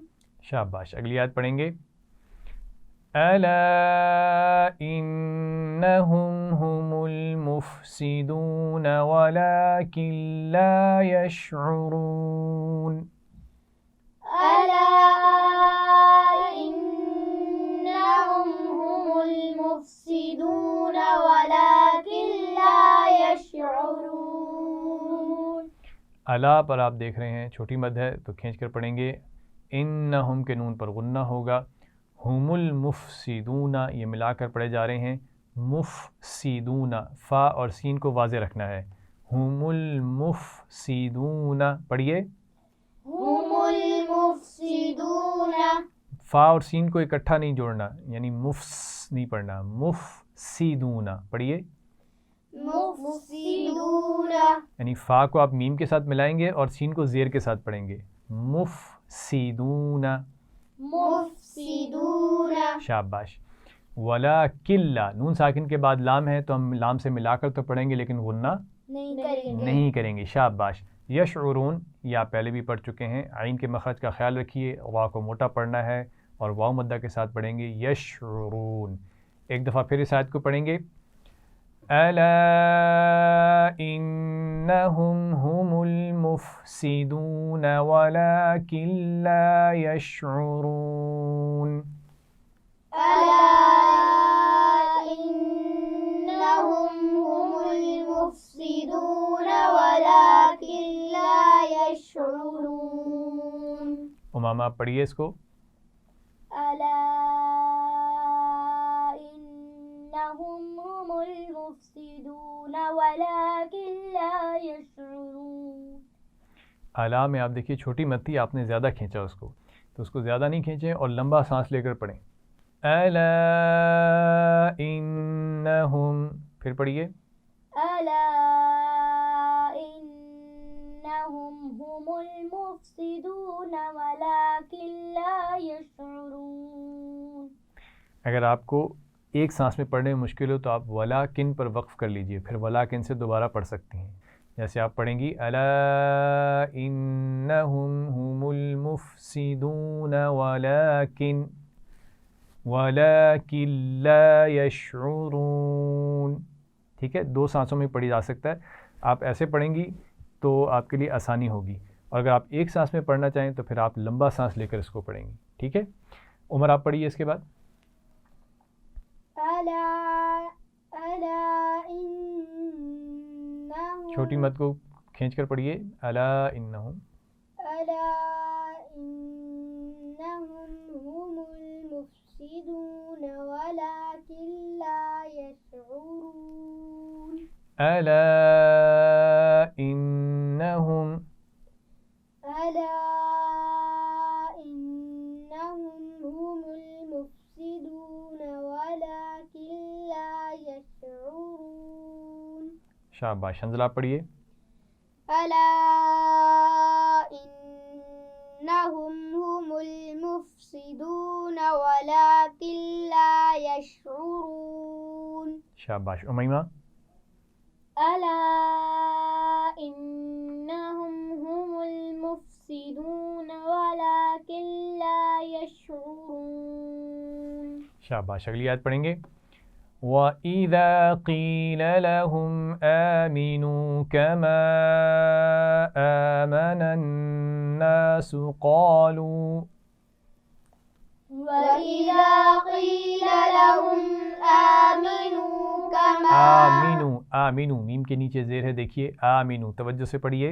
شاباش. اگلی آیت پڑھیں گے. أَلَا إِنَّهُمْ هُمُ الْمُفْسِدُونَ وَلَكِنْ لَا يَشْعُرُونَ. أَلَا إِنَّهُمْ هُمُ الْمُفْسِدُونَ وَلَكِنْ لَا يَشْعُرُونَ. الا پر آپ دیکھ رہے ہیں چھوٹی مد ہے تو کھینچ کر پڑھیں گے. انہم کے نون پر غنہ ہوگا. ہم المفسدون یہ ملا کر پڑھے جا رہے ہیں. مفسدون، فا اور سین کو واضح رکھنا ہے. ہم المفسدون پڑھیے. ہم المفسدون. فا اور سین کو اکٹھا نہیں جوڑنا، یعنی مفس نہیں پڑھنا. مفسدون پڑھیے. مفسدون. یعنی فا کو آپ میم کے ساتھ ملائیں گے اور سین کو زیر کے ساتھ پڑھیں گے. مفسدون. مفسدون. شاباش. ولاکن لا، نون ساکن کے بعد لام ہے تو ہم لام سے ملا کر تو پڑھیں گے لیکن غنہ نہیں کریں گے. شاباش. یشعرون یہ آپ پہلے بھی پڑھ چکے ہیں. عین کے مخرج کا خیال رکھیے، واو کو موٹا پڑھنا ہے اور واو مدہ کے ساتھ پڑھیں گے یشعرون. ایک دفعہ پھر اس آیت کو پڑھیں گے. الا انہم هم المفسدون ولكن لا يشعرون. ألا إنهم هم المفسدون ولكن لا يشعرون. امامہ آپ پڑھیے اس کو. ألا إنهم هم المفسدون ولكن لا يشعرون. اعلیٰ میں آپ دیکھیے چھوٹی مت تھی، آپ نے زیادہ کھینچا اس کو، تو اس کو زیادہ نہیں کھینچیں اور لمبا سانس لے کر پڑھیں. الا انہم، پھر پڑھیے. ألا إنهم هم المفسدون ولكن لا يشعرون. اگر آپ کو ایک سانس میں پڑھنے میں مشکل ہو تو آپ ولاکن پر وقف کر لیجئے، پھر ولاکن سے دوبارہ پڑھ سکتی ہیں. جیسے آپ پڑھیں گی الا انہم هم المفسدون ولكن لا يشعرون. ٹھیک ہے، دو سانسوں میں پڑھی جا سکتا ہے. آپ ایسے پڑھیں گی تو آپ کے لیے آسانی ہوگی، اور اگر آپ ایک سانس میں پڑھنا چاہیں تو پھر آپ لمبا سانس لے کر اس کو پڑھیں گی. ٹھیک ہے، عمر آپ پڑھیے اس کے بعد. چھوٹی مت کو کھینچ کر پڑھیے. الا انہم هم المفسدون ولكن لا يشعرون. الا انہم هم المفسدون ولكن لا يشعرون. شاباش. حنزلہ پڑھیے. ألا إنهم هم المفسدون ولكن لا يشعرون. شاباش. امیمہ. ألا إنهم هم المفسدون ولكن لا يشعرون. شاباش. اگلی آیت پڑھیں گے. وَإِذَا قِيلَ لَهُمْ آمِنُوا كَمَا آمَنَ النَّاسُ قَالُوا وَإِذَا قِيلَ لَهُمْ آمِنُوا كَمَا آمینو میم کے نیچے زیر ہے، دیکھیے آمینو، توجہ سے پڑھیے.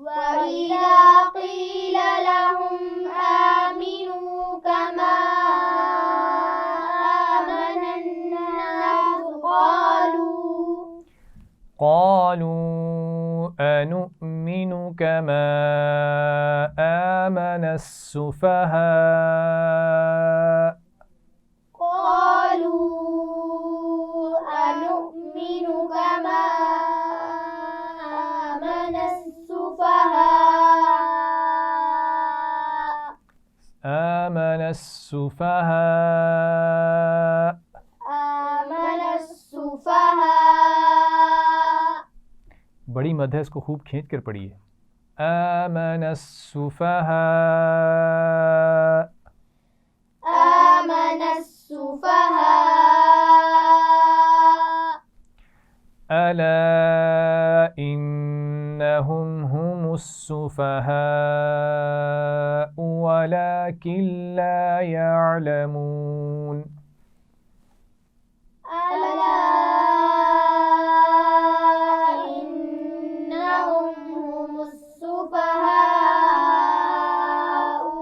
وَإِذَا قِيلَ لَهُمْ آمِنُوا كَمَا آمَنَ النَّاسُ قالوا أنؤمن كما آمن السفهاء أنؤمن كما آمن السفهاء. بڑی مد ہے، اس کو خوب کھینچ کر پڑھیے. آمن السفهاء. ألا إنهم هم السفهاء ولكن لا يعلمون. ألا إنهم هم السفهاء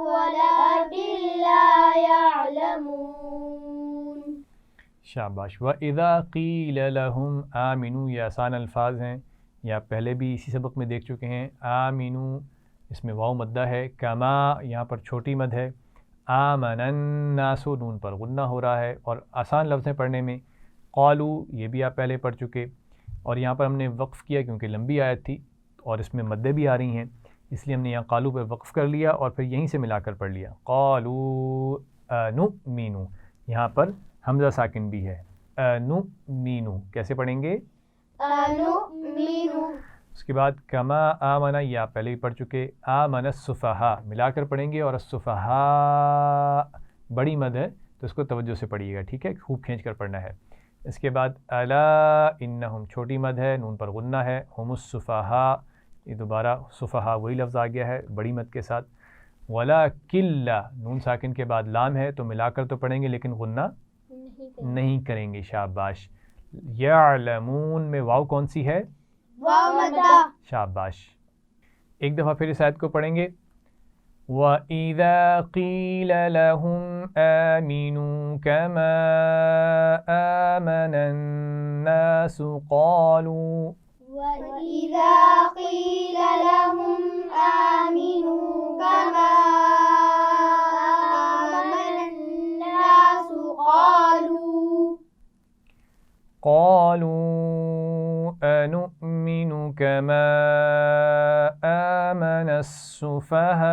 ولكن لا يعلمون. شاباش. وَإِذَا قِيلَ لَهُمْ آمِنُوا، یہ آسان الفاظ ہیں، یہ آپ پہلے بھی اسی سبق میں دیکھ چکے ہیں. آمینو اس میں واو مدہ ہے، کما یہاں پر چھوٹی مد ہے، آمن الناس نون پر غنہ ہو رہا ہے، اور آسان لفظ ہیں پڑھنے میں. قالو یہ بھی آپ پہلے پڑھ چکے، اور یہاں پر ہم نے وقف کیا کیونکہ لمبی آیت تھی اور اس میں مدیں بھی آ رہی ہیں، اس لیے ہم نے یہاں قالو پہ وقف کر لیا اور پھر یہیں سے ملا کر پڑھ لیا. قالو نؤمن، یہاں پر حمزہ ساکن بھی ہے. نؤمن کیسے پڑھیں گے؟ نؤمن. اس کے بعد کما آمن یہ آپ پہلے بھی پڑھ چکے. آمن السفہاء ملا کر پڑھیں گے، اور السفہاء بڑی مد ہے تو اس کو توجہ سے پڑھیے گا، ٹھیک ہے، خوب کھینچ کر پڑھنا ہے. اس کے بعد الا انہم چھوٹی مد ہے، نون پر غنہ ہے. ہم السفہاء یہ دوبارہ سفہاء وہی لفظ آ گیا ہے بڑی مد کے ساتھ. ولکن لا نون ساکن کے بعد لام ہے تو ملا کر تو پڑھیں گے لیکن غنہ نہیں کریں گے. شاباش. یعلمون میں واو کون سی ہے؟ واو مدہ. شاباش. ایک دفعہ پھر اس آیت کو پڑھیں گے. وَإِذَا قِيلَ لَهُمْ آمِنُوا كَمَا آمَنَ النَّاسُ قَالُوا وَإِذَا قِيلَ لَهُمْ آمِنُوا كَمَا آمَنَ النَّاسُ قَالُوا أَنُؤْمِنُ كَمَا آمَنَ السُّفَهَاءُ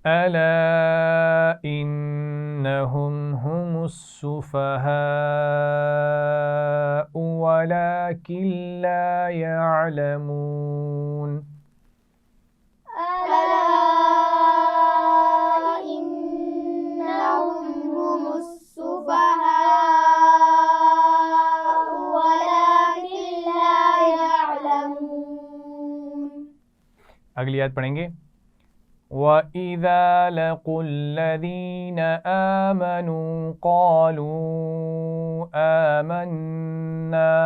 أَلَا إِنَّهُمْ هُمُ السُّفَهَاءُ وَلَكِنْ لَا يَعْلَمُونَ. اگلی آیت پڑھیں گے. وَإِذَا لَقُوا الَّذِينَ آمَنُوا قَالُوا آمَنَّا.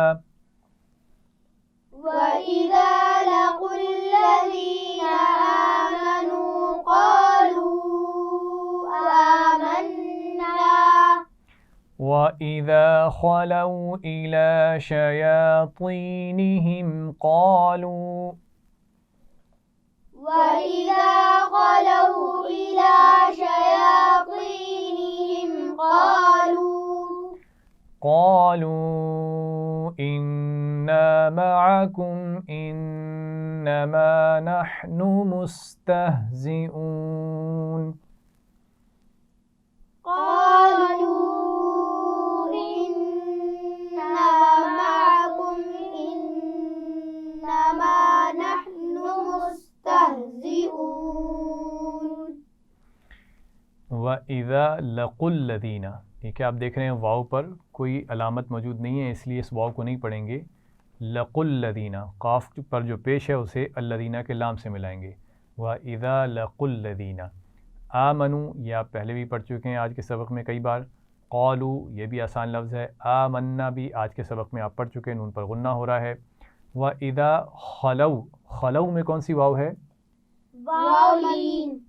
وَإِذَا لَقُوا الَّذِينَ آمَنُوا قَالُوا آمَنَّا. وَإِذَا خَلَوْا إِلَى شَيَاطِينِهِمْ قَالُوا وَإِذَا خَلَوْا إِلَى شَيَاطِينِهِمْ قَالُوا إِنَّا مَعَكُمْ إِنَّمَا نَحْنُ مُسْتَهْزِئُونَ. وَإِذَا لَقُوا الَّذِينَ ٹھیک ہے، آپ دیکھ رہے ہیں واو پر کوئی علامت موجود نہیں ہے اس لیے اس واو کو نہیں پڑھیں گے. لَقُوا الَّذِينَ قاف پر جو پیش ہے اسے الَّذِينَ کے لام سے ملائیں گے. وَإِذَا لَقُوا الَّذِينَ آمَنُوا یہ آپ پہلے بھی پڑھ چکے ہیں آج کے سبق میں کئی بار. قالوا یہ بھی آسان لفظ ہے. آمنا بھی آج کے سبق میں آپ پڑھ چکے ہیں، نون پر غنہ ہو رہا ہے. وَإِذَا خَلَوْا خَلَوْا میں کون سی واو ہے؟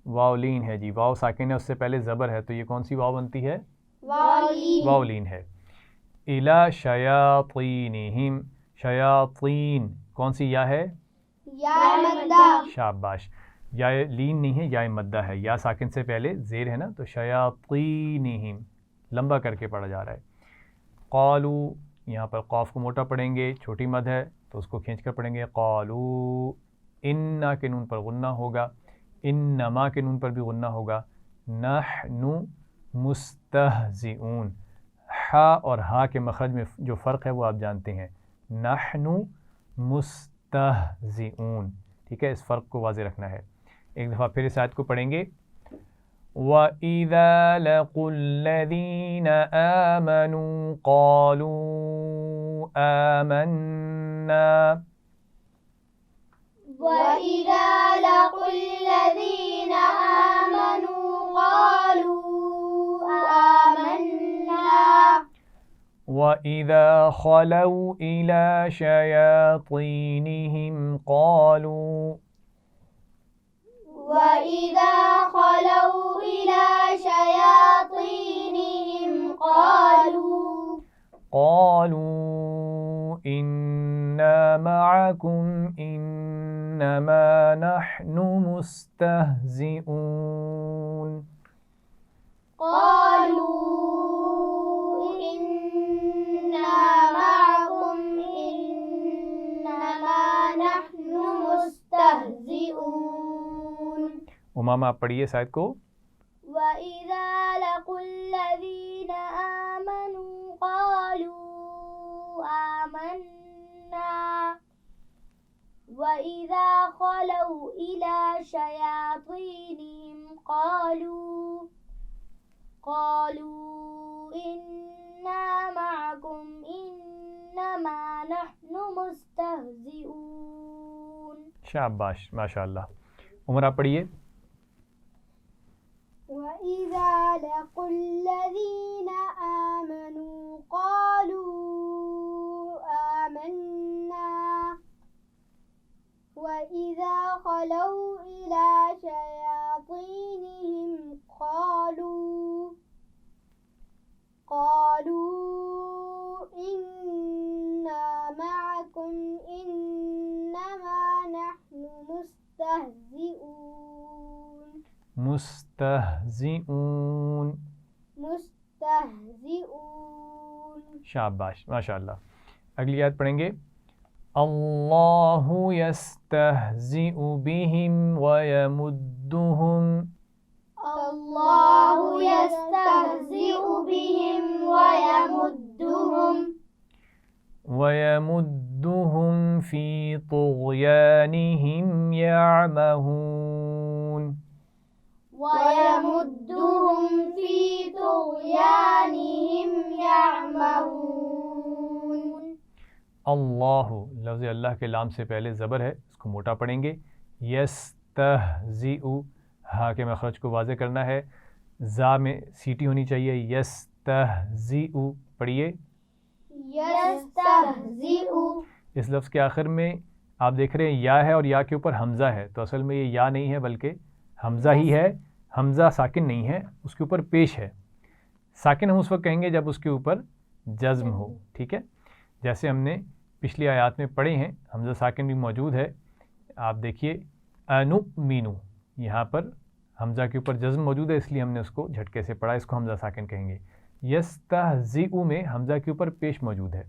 واولین ہے جی. واو ساکن ہے، اس سے پہلے زبر ہے تو یہ کون سی واو بنتی ہے؟ واولین ہے. الا شیاطینہم شیاطین کون سی یا ہے؟ یا مدہ. شاباش. یا لین نہیں ہے، یا مدہ ہے. یا ساکن سے پہلے زیر ہے نا تو شیاطینہم لمبا کر کے پڑھا جا رہا ہے. قالو یہاں پر قاف کو موٹا پڑھیں گے، چھوٹی مد ہے تو اس کو کھینچ کر پڑھیں گے. قالو انا کے نون پر غنہ ہوگا، انما کے نون پر بھی غنہ ہوگا. نحن مستہزئون ہا اور ہا کے مخرج میں جو فرق ہے وہ آپ جانتے ہیں. نحن مستہزئون ٹھیک ہے، اس فرق کو واضح رکھنا ہے. ایک دفعہ پھر اس آیت کو پڑھیں گے. وَإِذَا لَقُوا الَّذِينَ آمَنُوا قَالُوا آمَنَّا. وَإِذَا لَقُوا الَّذِينَ آمَنُوا قَالُوا آمَنَّا. وَإِذَا خَلَوْا إِلَى شَيَاطِينِهِمْ قَالُوا وَإِذَا خَلَوْا إِلَى شَيَاطِينِهِمْ قَالُوا إِنَّا مَعَكُمْ إِنَّمَا نَحْنُ مُسْتَهْزِئُونَ. قَالُوا امامہ آپ پڑھیے سائد کو. وَإِذَا لَقُوا الَّذِينَ آمَنُوا قَالُوا آمَنَّا وَإِذَا خَلَوْا إِلَى شَيَاطِينِهِمْ قَالُوا إِنَّا مَعَكُمْ إِنَّمَا نَحْنُ مُسْتَهْزِئُونَ. شاباش ماشاء اللہ. عمر آپ پڑھیے. وَإِذَا لَقُوا الَّذِينَ آمَنُوا قَالُوا آمَنَّا وَإِذَا خَلَوْا إِلَى شَيَاطِينِهِمْ قَالُوا إِنَّا مَعَكُمْ إِنَّمَا نَحْنُ مُسْتَهْزِئُونَ. شاباش ماشاء اللہ. اگلی آیت پڑھیں گے. اللہ یستہزئ بہم ویمدہم وَيَمُدُّهُمْ فِي طُغْيَانِهِمْ يَعْمَهُونَ. اللہ لفظ اللہ کے لام سے پہلے زبر ہے، اس کو موٹا پڑھیں گے. یستہزئ، ہا کے مخرج کو واضح کرنا ہے، زا میں سیٹی ہونی چاہیے. یستہزئ پڑھیے. اس لفظ کے آخر میں آپ دیکھ رہے ہیں یا ہے اور یا کے اوپر حمزہ ہے، تو اصل میں یہ یا نہیں ہے بلکہ حمزہ ہی ہے. حمزہ ساکن نہیں ہے، اس کے اوپر پیش ہے. ساکن ہم اس وقت کہیں گے جب اس کے اوپر جزم ہو. ٹھیک ہے، جیسے ہم نے پچھلی آیات میں پڑھے ہیں حمزہ ساکن بھی موجود ہے. آپ دیکھیے انؤمن، یہاں پر حمزہ کے اوپر جزم موجود ہے، اس لیے ہم نے اس کو جھٹکے سے پڑھا، اس کو حمزہ ساکن کہیں گے. یستہزئ میں حمزہ کے اوپر پیش موجود ہے،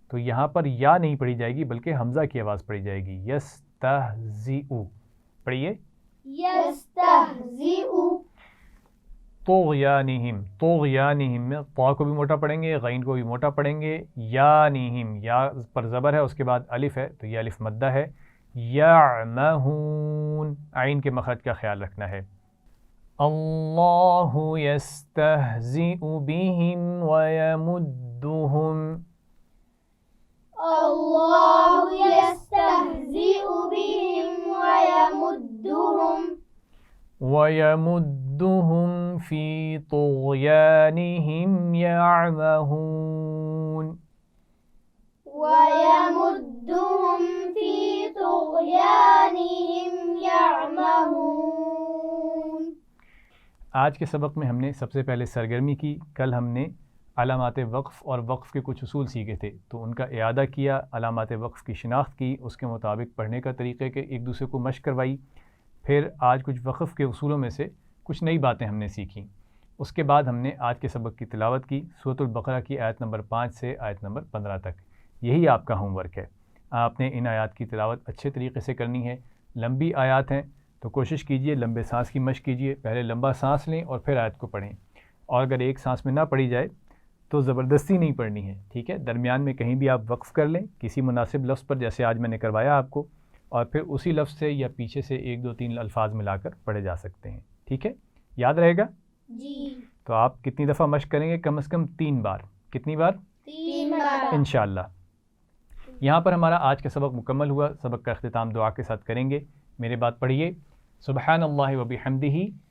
تو یہاں پر یا نہیں پڑھی جائے گی بلکہ حمزہ کی آواز پڑھی جائے گی. یستہزئ پڑھیے. طغیانہم، طغیانہم میں طا کو بھی موٹا پڑھیں گے، غین کو بھی موٹا پڑھیں گے. یانہم، یا پر زبر ہے، اس کے بعد الف ہے تو یہ الف مدہ ہے. یعمہون، عین کے مخرج کا خیال رکھنا ہے. اللہ یستہزئ بہم ویمدہم وَيَمُدُّهُمْ فِي طُغْيَانِهِمْ يَعْمَهُونَ. آج کے سبق میں ہم نے سب سے پہلے سرگرمی کی. کل ہم نے علامات وقف اور وقف کے کچھ اصول سیکھے تھے، تو ان کا اعادہ کیا، علامات وقف کی شناخت کی، اس کے مطابق پڑھنے کا طریقے کے ایک دوسرے کو مشق کروائی. پھر آج کچھ وقف کے اصولوں میں سے کچھ نئی باتیں ہم نے سیکھیں. اس کے بعد ہم نے آج کے سبق کی تلاوت کی سورۃ البقرہ کی آیت نمبر 5 سے آیت نمبر 15 تک. یہی آپ کا ہوم ورک ہے. آپ نے ان آیات کی تلاوت اچھے طریقے سے کرنی ہے. لمبی آیات ہیں تو کوشش کیجئے لمبے سانس کی مشق کیجئے، پہلے لمبا سانس لیں اور پھر آیت کو پڑھیں. اور اگر ایک سانس میں نہ پڑھی جائے تو زبردستی نہیں پڑھنی ہے. ٹھیک ہے، درمیان میں کہیں بھی آپ وقف کر لیں کسی مناسب لفظ پر، جیسے آج میں نے کروایا آپ کو، اور پھر اسی لفظ سے یا پیچھے سے 1 2 3 الفاظ ملا کر پڑھے جا سکتے ہیں. ٹھیک ہے، یاد رہے گا جی. تو آپ کتنی دفعہ مشق کریں گے؟ کم از کم 3 بار. کتنی بار؟ 3 بار انشاءاللہ. یہاں پر ہمارا آج کا سبق مکمل ہوا. سبق کا اختتام دعا کے ساتھ کریں گے. میرے بات پڑھیے. سبحان اللہ و بحمدہ،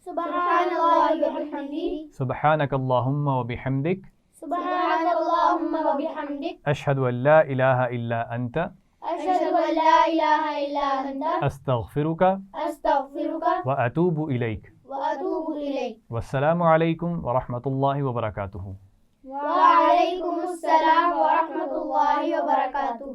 سبحان اللہ وبحمدہ، سبحانک اللہم و بحمدک، سبحان اللہم وبحمدک، اشہد ان لا الہ الا انت، اشہد ان لا الہ الا انت، استغفرک استغفرک واتوب الیک. واتوب الیک. والسلام علیکم ورحمۃ اللہ وبرکاتہ. وعلیکم السلام ورحمۃ اللہ وبرکاتہ.